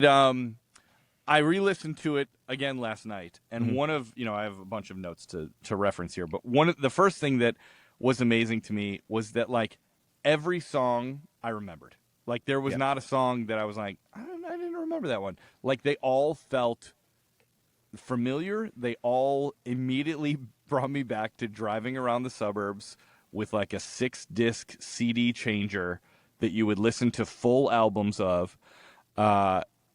I re-listened to it again last night, and Mhm. one of I have a bunch of notes to reference here, but the first thing that was amazing to me was that like every song I remembered. Like there was Yeah. not a song that I was like I didn't remember that one. Like they all felt familiar. They all immediately brought me back to driving around the suburbs with like a 6-disc CD changer that you would listen to full albums of.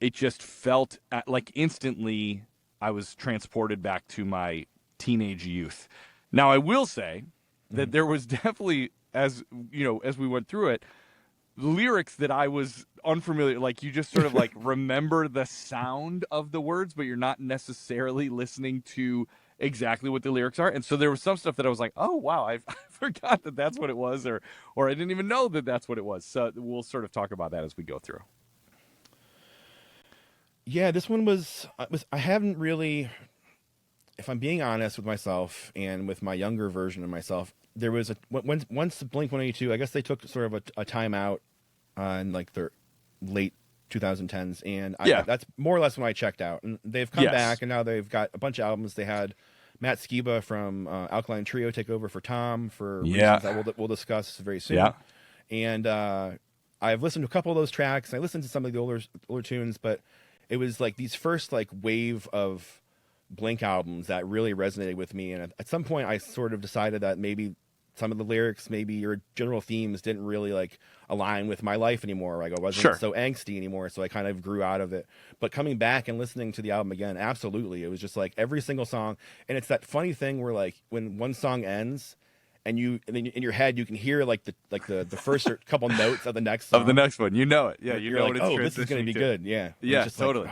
It just felt like instantly I was transported back to my teenage youth. Now, I will say that Mhm. there was definitely, as we went through it, lyrics that I was unfamiliar. Like you just sort of like remember the sound of the words, but you're not necessarily listening to exactly what the lyrics are. And so there was some stuff that I was like, oh wow, I forgot that that's what it was, or I didn't even know that that's what it was. So we'll sort of talk about that as we go through. Yeah, this one was I haven't really, if I'm being honest with myself and with my younger version of myself, there was once Blink 182, I guess they took sort of a time out in like the late 2010s, and Yeah. that's more or less when I checked out. And they've come Yes. back, and now they've got a bunch of albums. They had Matt Skiba from Alkaline Trio take over for Tom for reasons that Yeah. we'll discuss very Yeah. soon. And I've listened to a couple of those tracks. I listened to some of the older tunes, but it was like these first like wave of Blink albums that really resonated with me. And at some point, I sort of decided that maybe some of the lyrics, maybe your general themes, didn't really like align with my life anymore. Like I wasn't Sure. so angsty anymore, so I kind of grew out of it. But coming back and listening to the album again, absolutely, it was just like every single song. And it's that funny thing where like when one song ends, and then in your head you can hear like the first couple notes of the next Of the song. next one, you know it. Yeah, you You're know like, what it's oh, this is going to transitioning be to. good. Yeah, and it's Yeah, just like totally.